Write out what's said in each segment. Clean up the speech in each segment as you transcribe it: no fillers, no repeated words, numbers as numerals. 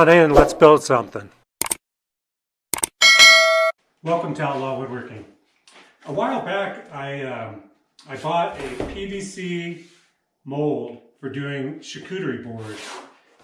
On in, let's build something. Welcome to Outlaw Woodworking. A while back, I bought a PVC mold for doing charcuterie boards.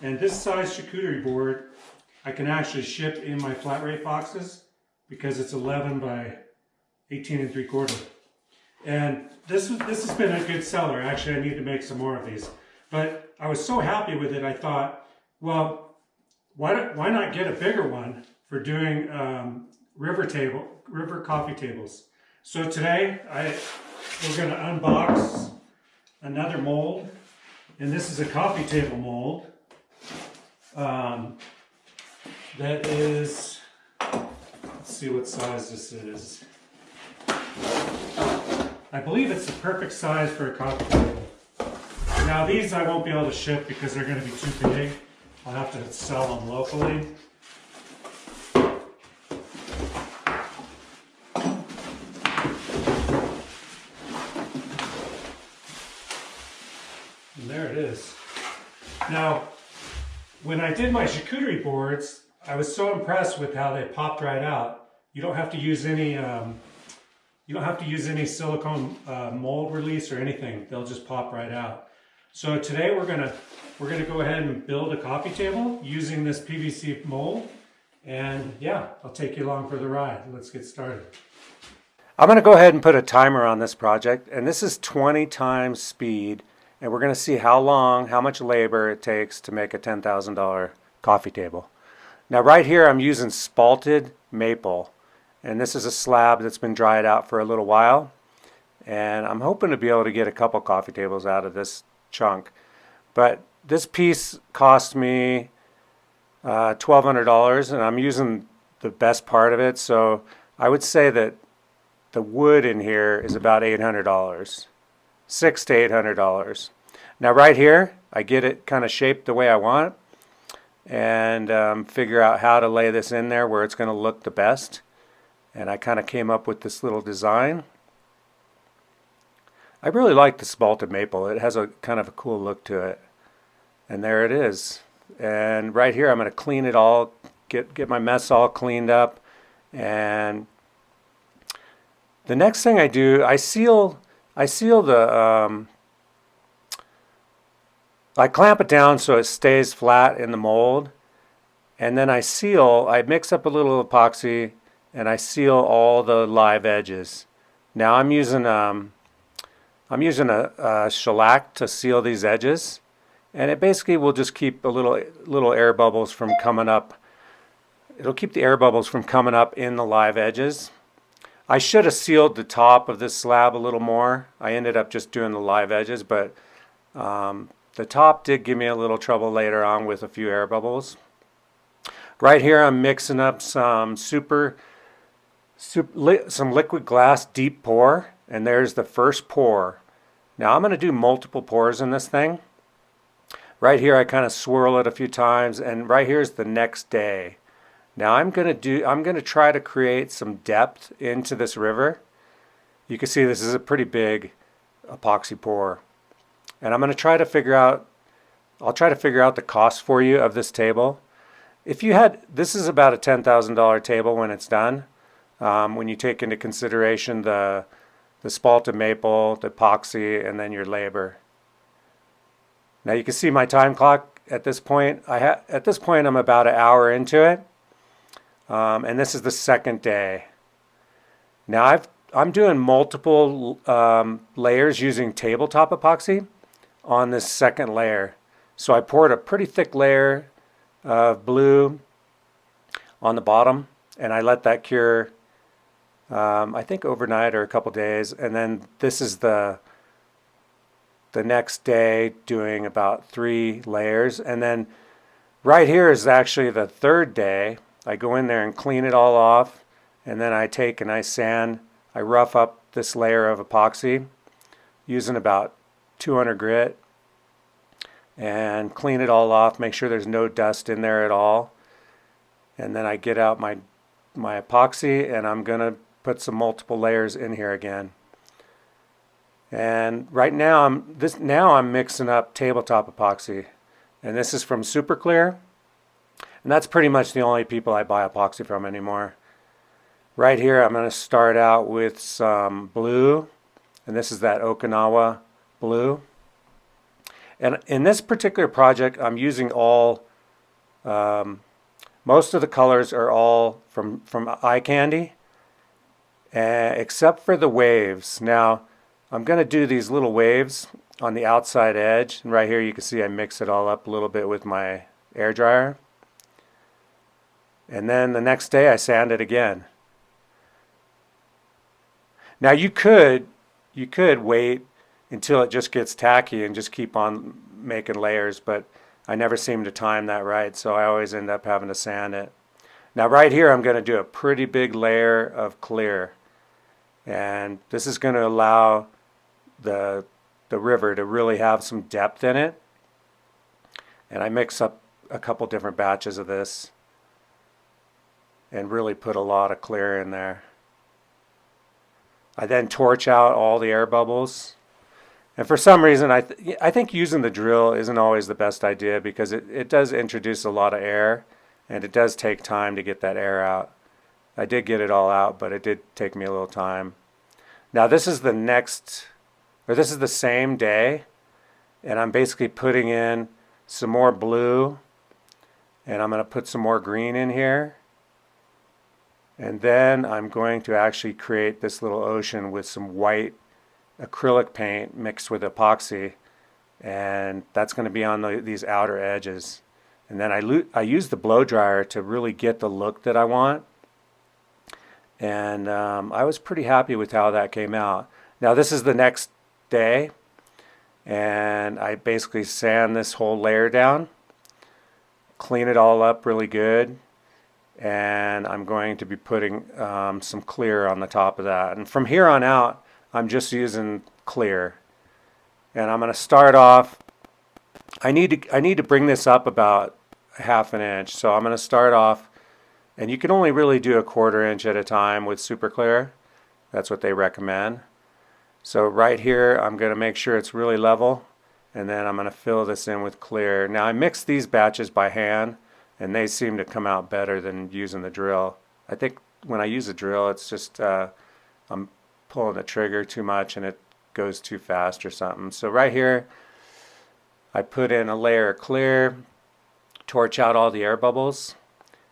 And this size charcuterie board, I can actually ship in my flat rate boxes because it's 11 by 18 3/4. And this has been a good seller. Actually, I need to make some more of these. But I was so happy with it, I thought, well, why not get a bigger one for doing river coffee tables? So today we're going to unbox another mold, and this is a coffee table mold that is, let's see what size this is. I believe it's the perfect size for a coffee table. Now these I won't be able to ship because they're going to be too big. I'll have to sell them locally. And there it is. Now, when I did my charcuterie boards, I was so impressed with how they popped right out. You don't have to use any silicone mold release or anything. They'll just pop right out. So today we're gonna go ahead and build a coffee table using this PVC mold. And yeah, I'll take you along for the ride. Let's get started. I'm gonna go ahead and put a timer on this project, and this is 20 times speed. And we're gonna see how much labor it takes to make a $10,000 coffee table. Now right here I'm using spalted maple. And this is a slab that's been dried out for a little while. And I'm hoping to be able to get a couple coffee tables out of this chunk. But this piece cost me $1,200, and I'm using the best part of it. So I would say that the wood in here is about $800, $600 to $800. Now right here, I get it kind of shaped the way I want and figure out how to lay this in there where it's going to look the best. And I kind of came up with this little design. I really like the spalted maple. It has a kind of a cool look to it. And there it is. And right here I'm going to clean it all, get my mess all cleaned up. And the next thing I do, I clamp it down so it stays flat in the mold. And then I mix up a little epoxy and I seal all the live edges. Now I'm using a shellac to seal these edges, and it basically will just keep a little air bubbles from coming up. It'll keep the air bubbles from coming up in the live edges. I should have sealed the top of this slab a little more. I ended up just doing the live edges, but the top did give me a little trouble later on with a few air bubbles. Right here I'm mixing up some liquid glass deep pour, and there's the first pour. Now I'm going to do multiple pours in this thing. Right here I kind of swirl it a few times, and right here's the next day. Now I'm going to try to create some depth into this river. You can see this is a pretty big epoxy pour. And I'm going to try to figure out the cost for you of this table. This is about a $10,000 table when it's done. When you take into consideration the spalted maple, the epoxy, and then your labor. Now you can see my time clock at this point. At this point I'm about an hour into it, and this is the second day. Now I'm doing multiple layers using tabletop epoxy on this second layer. So I poured a pretty thick layer of blue on the bottom, and I let that cure I think overnight or a couple days, and then this is the next day doing about 3 layers, and then right here is actually the third day. I go in there and clean it all off, and then I take and I rough up this layer of epoxy using about 200 grit and clean it all off, make sure there's no dust in there at all, and then I get out my epoxy, and I'm gonna put some multiple layers in here again. And right now I'm mixing up tabletop epoxy, and this is from Super Clear. And that's pretty much the only people I buy epoxy from anymore. Right here I'm going to start out with some blue, and this is that Okinawa blue. And in this particular project I'm using all, most of the colors are all from Eye Candy, except for the waves. Now I'm going to do these little waves on the outside edge, and right here you can see I mix it all up a little bit with my air dryer. And then the next day I sand it again. Now you could wait until it just gets tacky and just keep on making layers, but I never seem to time that right, so I always end up having to sand it. Now right here I'm going to do a pretty big layer of clear, and this is going to allow the river to really have some depth in it. And I mix up a couple different batches of this and really put a lot of clear in there. I then torch out all the air bubbles. And for some reason, I think using the drill isn't always the best idea, because it does introduce a lot of air, and it does take time to get that air out. I did get it all out, but it did take me a little time. Now this is this is the same day, and I'm basically putting in some more blue, and I'm going to put some more green in here. And then I'm going to actually create this little ocean with some white acrylic paint mixed with epoxy, and that's going to be on these outer edges. And then I use the blow dryer to really get the look that I want, and I was pretty happy with how that came out. Now this is the next day, and I basically sand this whole layer down, clean it all up really good, and I'm going to be putting some clear on the top of that. And from here on out I'm just using clear, and I'm going to start off. I need to bring this up about 1/2 inch, so I'm going to start off, and you can only really do 1/4 inch at a time with super clear. That's what they recommend. So right here I'm going to make sure it's really level, and then I'm going to fill this in with clear. Now I mix these batches by hand, and they seem to come out better than using the drill. I think when I use a drill, it's just I'm pulling the trigger too much and it goes too fast or something. So right here I put in a layer of clear, torch out all the air bubbles,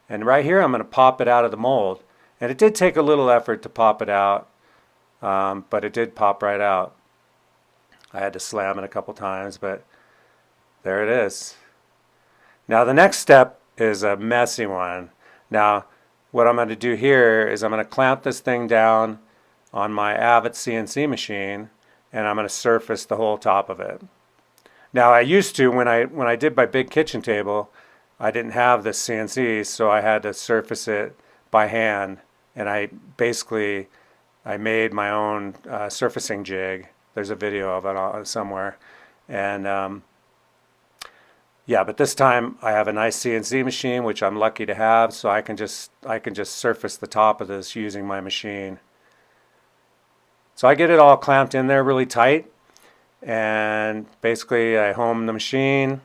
and right here I'm going to pop it out of the mold. And it did take a little effort to pop it out, but it did pop right out. I had to slam it a couple times, but there it is. Now the next step is a messy one. Now what I'm going to do here is I'm going to clamp this thing down on my AVID CNC machine, and I'm going to surface the whole top of it. Now I used to, when I did my big kitchen table, I didn't have this CNC, so I had to surface it by hand, and I made my own surfacing jig. There's a video of it somewhere, and yeah, but this time I have a nice CNC machine, which I'm lucky to have, so I can just surface the top of this using my machine. So I get it all clamped in there really tight, and basically I home the machine,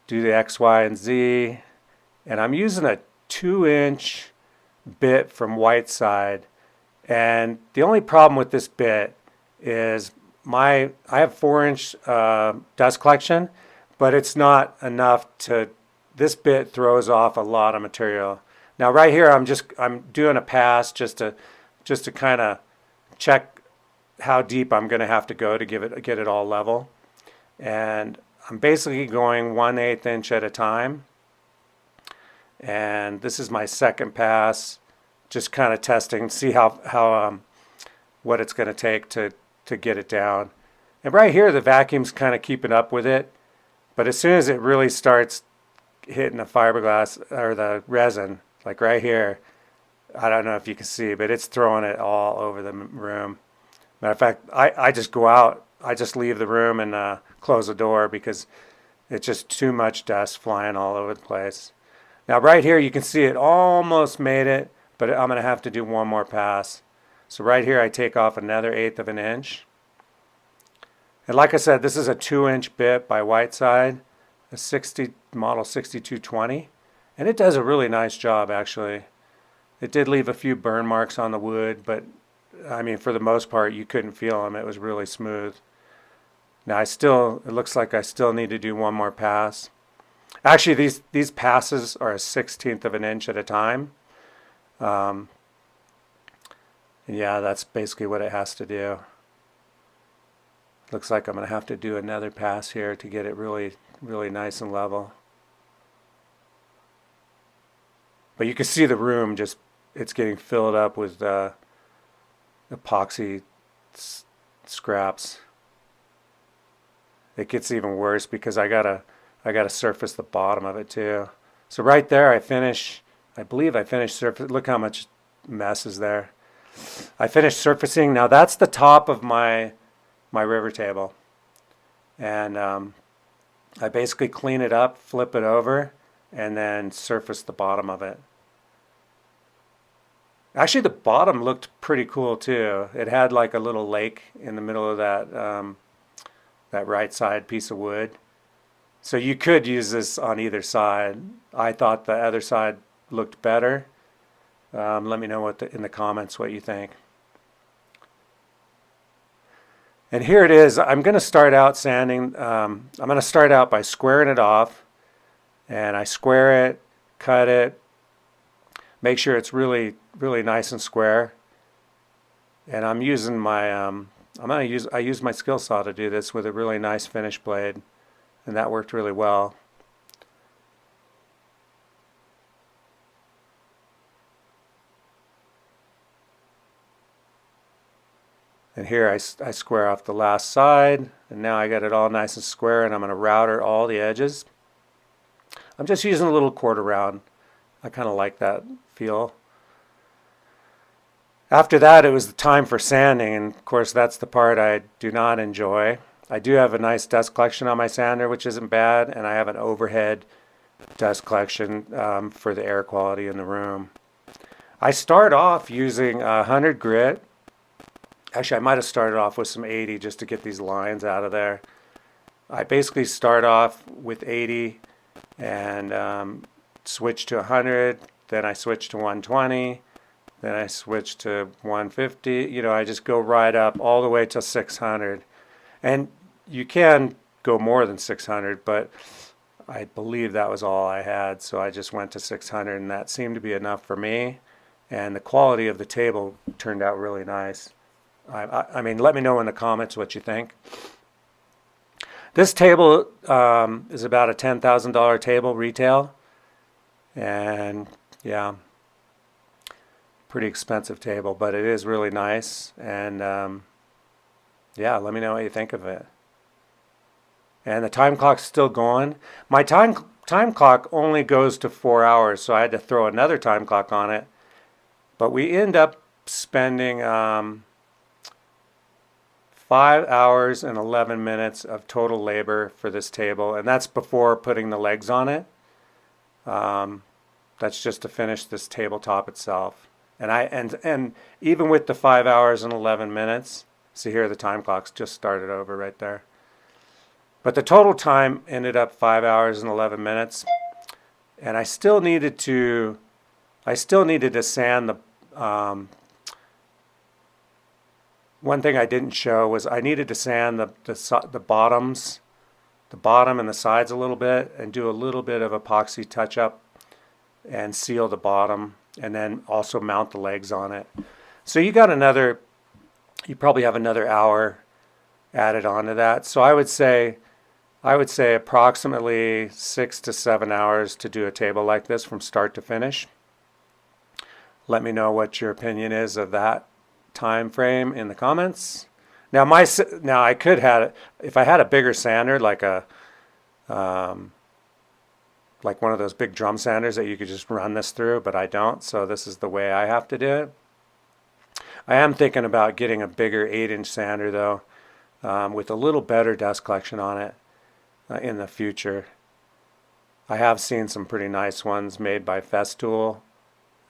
do the X, Y, and Z, and I'm using a 2-inch bit from Whiteside. And the only problem with this bit is I have 4-inch dust collection, but it's not enough this bit throws off a lot of material. Now right here I'm doing a pass just to kind of check how deep I'm going to have to go to get it all level. And I'm basically going 1/8 inch at a time. And this is my second pass, just kind of testing, see what it's going to take to get it down. And right here the vacuum's kind of keeping up with it, but as soon as it really starts hitting the fiberglass or the resin, like right here, I don't know if you can see, but it's throwing it all over the room. Matter of fact, I just go out, I just leave the room and close the door, because it's just too much dust flying all over the place. Now right here you can see it almost made it, but I'm going to have to do one more pass. So right here I take off another 1/8 inch. And like I said, this is a 2-inch bit by Whiteside. a 60 model 6220, and it does a really nice job actually. It did leave a few burn marks on the wood, but I mean for the most part you couldn't feel them. It was really smooth. Now it looks like I still need to do one more pass. Actually these passes are a 1/16 of an inch at a time. And yeah, that's basically what it has to do. Looks like I'm going to have to do another pass here to get it really, really nice and level. But you can see the room just, it's getting filled up with epoxy scraps. It gets even worse because I gotta surface the bottom of it too. So right there I believe I finished surface. Look how much mess is there. I finished surfacing. Now that's the top of my river table, and I basically clean it up, flip it over, and then surface the bottom of it. Actually the bottom looked pretty cool too. It had like a little lake in the middle of that right side piece of wood, so you could use this on either side. I thought the other side looked better. Let me know in the comments what you think. And here it is. I'm going to start out sanding. I'm going to start out by squaring it off, and I square it, cut it, make sure it's really, really nice and square. And I'm using my I use my skill saw to do this with a really nice finish blade, and that worked really well. And here I square off the last side, and now I got it all nice and square, and I'm going to router all the edges. I'm just using a little quarter round. I kind of like that feel. After that, it was the time for sanding, and of course that's the part I do not enjoy. I do have a nice dust collection on my sander, which isn't bad, and I have an overhead dust collection for the air quality in the room. I start off using 100 grit. Actually, I might have started off with some 80 just to get these lines out of there. I basically start off with 80 and switch to 100, then I switch to 120, then I switch to 150. You know, I just go right up all the way to 600. And you can go more than 600, but I believe that was all I had, so I just went to 600, and that seemed to be enough for me. And the quality of the table turned out really nice. I mean, let me know in the comments what you think. This table is about a $10,000 table retail, and yeah, pretty expensive table, but it is really nice. And yeah, let me know what you think of it. And the time clock's still going. My time clock only goes to 4 hours, so I had to throw another time clock on it. But we end up spending 5 hours and 11 minutes of total labor for this table, and that's before putting the legs on it. That's just to finish this tabletop itself. And even with the 5 hours and 11 minutes, see here the time clock's just started over right there. But the total time ended up 5 hours and 11 minutes, and I still needed to sand the. One thing I didn't show was I needed to sand the bottoms, the bottom and the sides a little bit, and do a little bit of epoxy touch up and seal the bottom, and then also mount the legs on it. So you probably have another hour added onto that. So I would say approximately 6 to 7 hours to do a table like this from start to finish. Let me know what your opinion is of that time frame in the comments. Now I could have, if I had a bigger sander like one of those big drum sanders that you could just run this through, but I don't, so this is the way I have to do it. I am thinking about getting a bigger 8-inch sander though, with a little better dust collection on it in the future. I have seen some pretty nice ones made by Festool,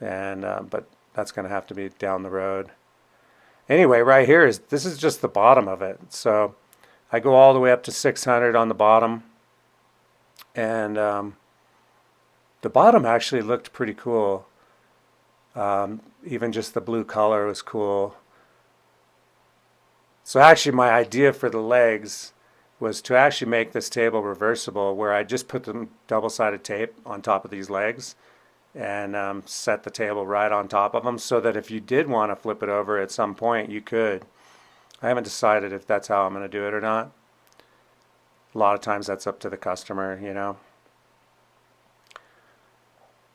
and but that's going to have to be down the road. Anyway, right here this is just the bottom of it. So I go all the way up to 600 on the bottom, And the bottom actually looked pretty cool. Even just the blue color was cool. So actually my idea for the legs was to actually make this table reversible, where I just put the double-sided tape on top of these legs and set the table right on top of them, so that if you did want to flip it over at some point, you could. I haven't decided if that's how I'm going to do it or not. A lot of times that's up to the customer, you know.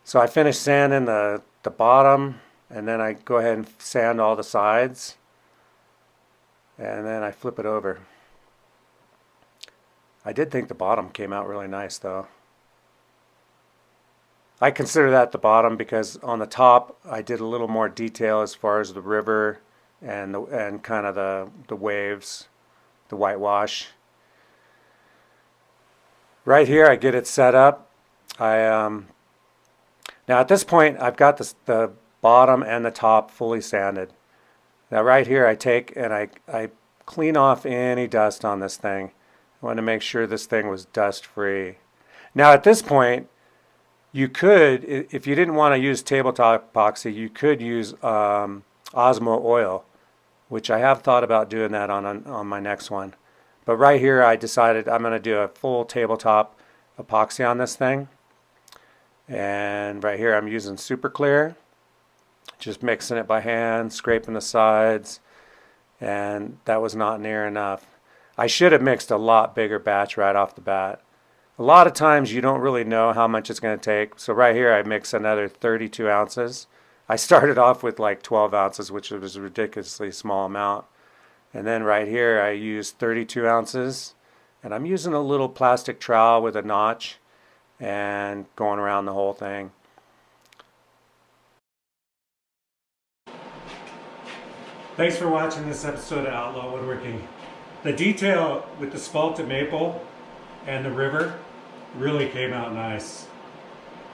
So I finished sanding the bottom, and then I go ahead and sand all the sides, and then I flip it over. I did think the bottom came out really nice though. I consider that the bottom because on the top I did a little more detail as far as the river and kind of the waves, the whitewash. Right here I get it set up. Now at this point I've got the bottom and the top fully sanded. Now right here I take and I clean off any dust on this thing. I wanted to make sure this thing was dust free. Now at this point, you could, if you didn't want to use tabletop epoxy, you could use Osmo oil, which I have thought about doing that on my next one. But right here I decided I'm going to do a full tabletop epoxy on this thing. And right here I'm using super clear, just mixing it by hand, scraping the sides, and that was not near enough. I should have mixed a lot bigger batch right off the bat. A lot of times you don't really know how much it's going to take. So right here I mix another 32 ounces. I started off with like 12 ounces, which was a ridiculously small amount. And then right here I used 32 ounces. And I'm using a little plastic trowel with a notch and going around the whole thing. Thanks for watching this episode of Outlaw Woodworking. The detail with the spalted maple and the river really came out nice.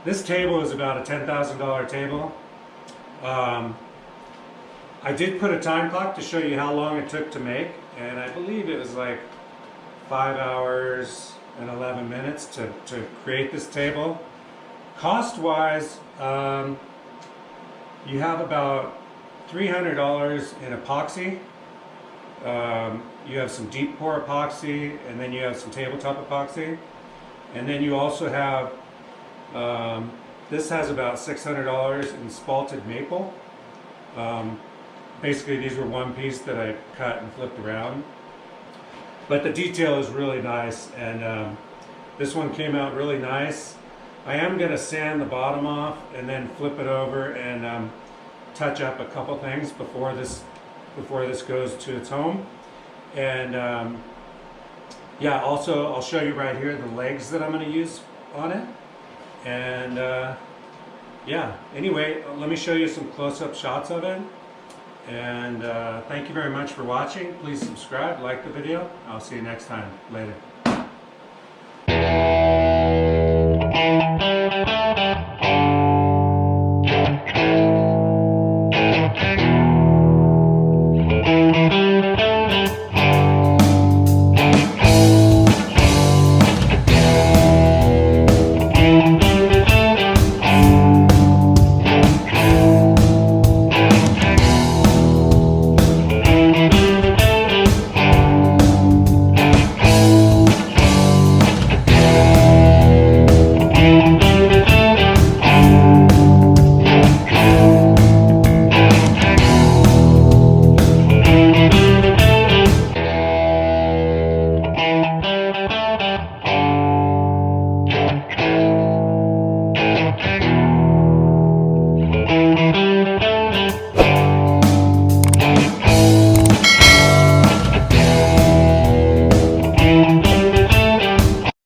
This table is about a $10,000 table. I did put a time clock to show you how long it took to make, and I believe it was like 5 hours and 11 minutes to create this table. Cost-wise, you have about $300 in epoxy. You have some deep pour epoxy, and then you have some tabletop epoxy, and then you also have this has about $600 in spalted maple. Basically these were one piece that I cut and flipped around, but the detail is really nice, and this one came out really nice. I am going to sand the bottom off and then flip it over and touch up a couple things before this goes to its home. And yeah, also I'll show you right here the legs that I'm going to use on it. And yeah, anyway, let me show you some close-up shots of it. And thank you very much for watching. Please subscribe, like the video. I'll see you next time. Later.